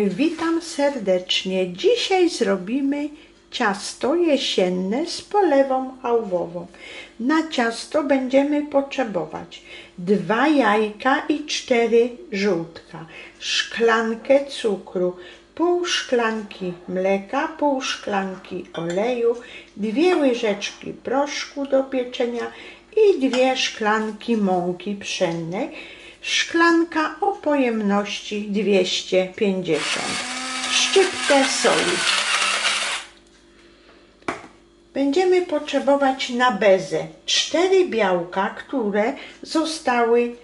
Witam serdecznie. Dzisiaj zrobimy ciasto jesienne z polewą chałwową. Na ciasto będziemy potrzebować 2 jajka i 4 żółtka, szklankę cukru, pół szklanki mleka, pół szklanki oleju, 2 łyżeczki proszku do pieczenia i 2 szklanki mąki pszennej, szklanka o pojemności 250, szczyptę soli. Będziemy potrzebować na bezę 4 białka, które zostały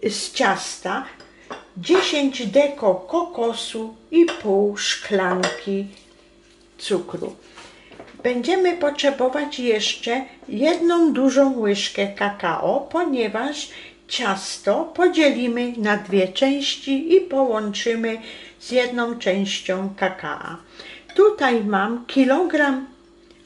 z ciasta, 10 deko kokosu i pół szklanki cukru. Będziemy potrzebować jeszcze 1 dużą łyżkę kakao, ponieważ ciasto podzielimy na 2 części i połączymy z 1 częścią kakao. Tutaj mam kilogram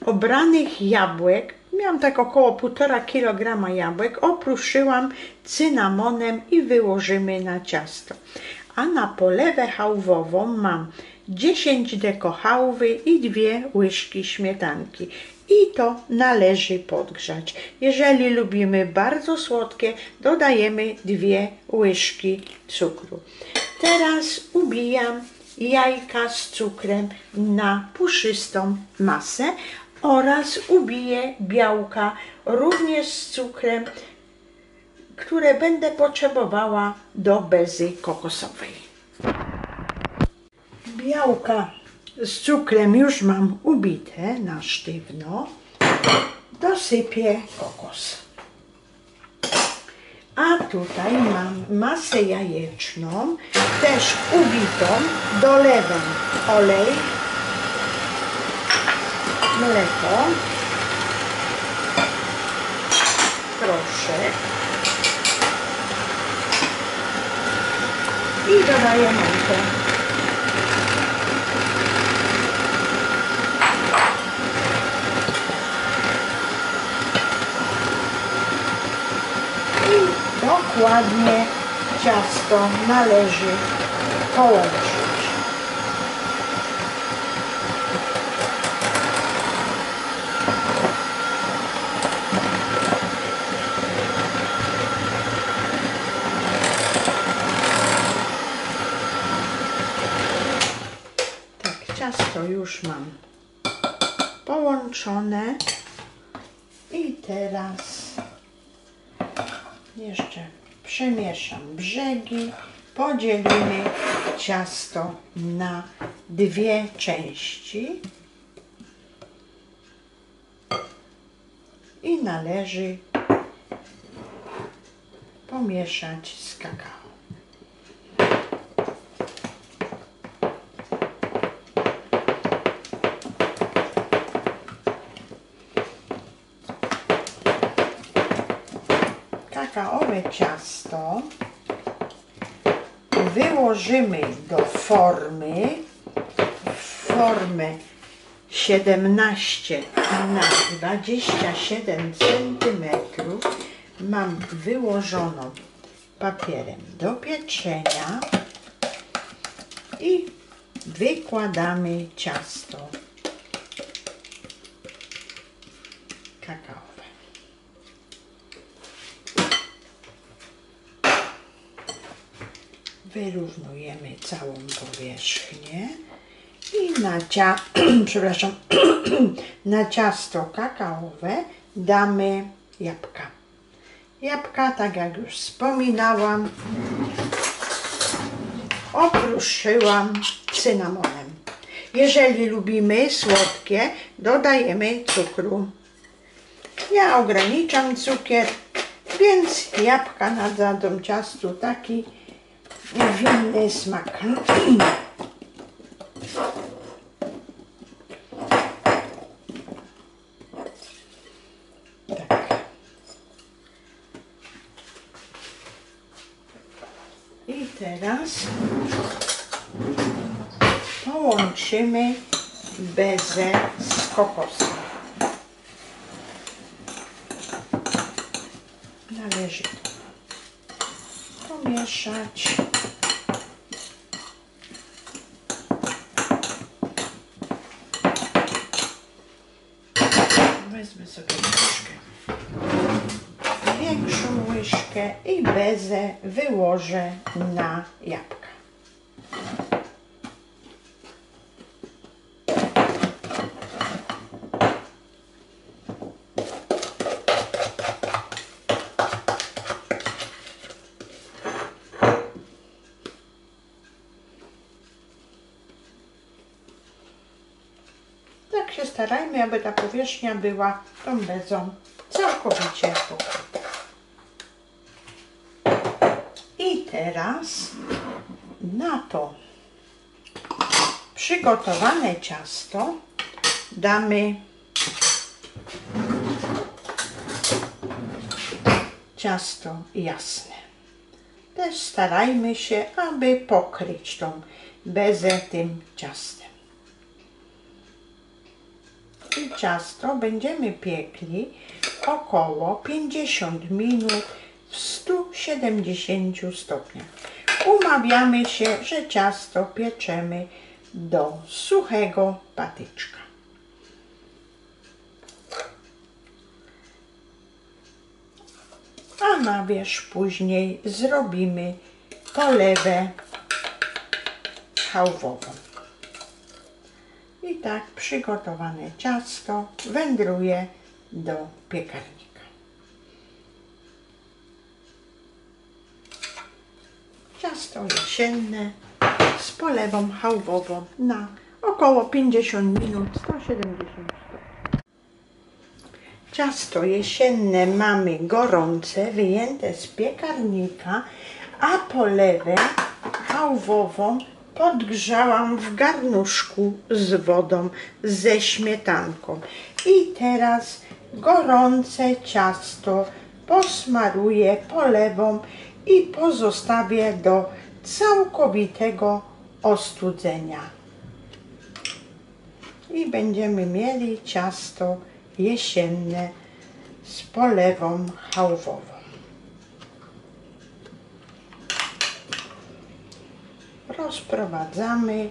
obranych jabłek, miałam tak około 1,5 kg jabłek, opruszyłam cynamonem i wyłożymy na ciasto. A na polewę chałwową mam 10 deko chałwy i 2 łyżki śmietanki. I to należy podgrzać. Jeżeli lubimy bardzo słodkie, dodajemy 2 łyżki cukru. Teraz ubijam jajka z cukrem na puszystą masę oraz ubiję białka również z cukrem, które będę potrzebowała do bezy kokosowej. Białka z cukrem już mam ubite na sztywno. Dosypię kokos. A tutaj mam masę jajeczną, też ubitą. Dolewam olej, mleko, proszek i dodaję mąkę. Dokładnie ciasto należy połączyć. Tak, ciasto już mam połączone i teraz jeszcze przemieszam brzegi, podzielimy ciasto na 2 części i należy pomieszać z kakao. Kakaowe ciasto wyłożymy do formy, formę 17 na 27 cm. Mam wyłożoną papierem do pieczenia i wykładamy ciasto kakaowe. Wyrównujemy całą powierzchnię i na ciasto kakaowe damy jabłka. Jabłka, tak jak już wspominałam, opruszyłam cynamonem. Jeżeli lubimy słodkie, dodajemy cukru. Ja ograniczam cukier, więc jabłka nadadzą ciastu taki winny smak. Tak. I teraz połączymy bezę z kokosem. Należy to pomieszać. wezmę sobie troszkę większą łyżkę i bezę wyłożę na jabłka. Tak się starajmy, aby ta powierzchnia była tą bezą całkowicie pokryta. I teraz na to przygotowane ciasto damy ciasto jasne. Też starajmy się, aby pokryć tą bezę tym ciastem. I ciasto będziemy piekli około 50 minut w 170 stopniach. Umawiamy się, że ciasto pieczemy do suchego patyczka. A na wierzch później zrobimy polewę chałwową. I tak przygotowane ciasto wędruje do piekarnika. Ciasto jesienne z polewą chałwową na około 50 minut, 170 stopni. Ciasto jesienne mamy gorące, wyjęte z piekarnika, a polewę chałwową podgrzałam w garnuszku z wodą ze śmietanką. I teraz gorące ciasto posmaruję polewą i pozostawię do całkowitego ostudzenia. I będziemy mieli ciasto jesienne z polewą chałwową. Rozprowadzamy.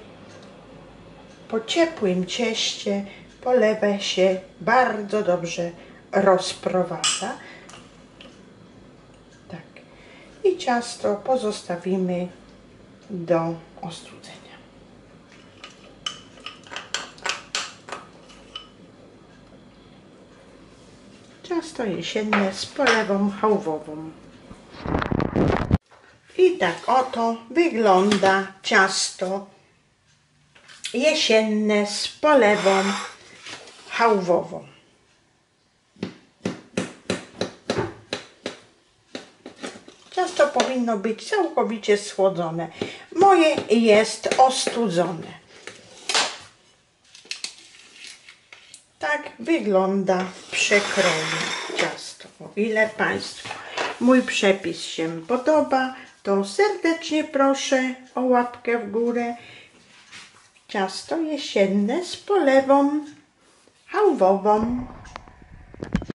Po ciepłym cieście polewę się bardzo dobrze rozprowadza. Tak. I ciasto pozostawimy do ostudzenia. Ciasto jesienne z polewą chałwową. I tak oto wygląda ciasto jesienne z polewą chałwową. Ciasto powinno być całkowicie schłodzone. Moje jest ostudzone. Tak wygląda w przekroju ciasto. O ile Państwu mój przepis się podoba, to serdecznie proszę o łapkę w górę. Ciasto jesienne z polewą chałwową.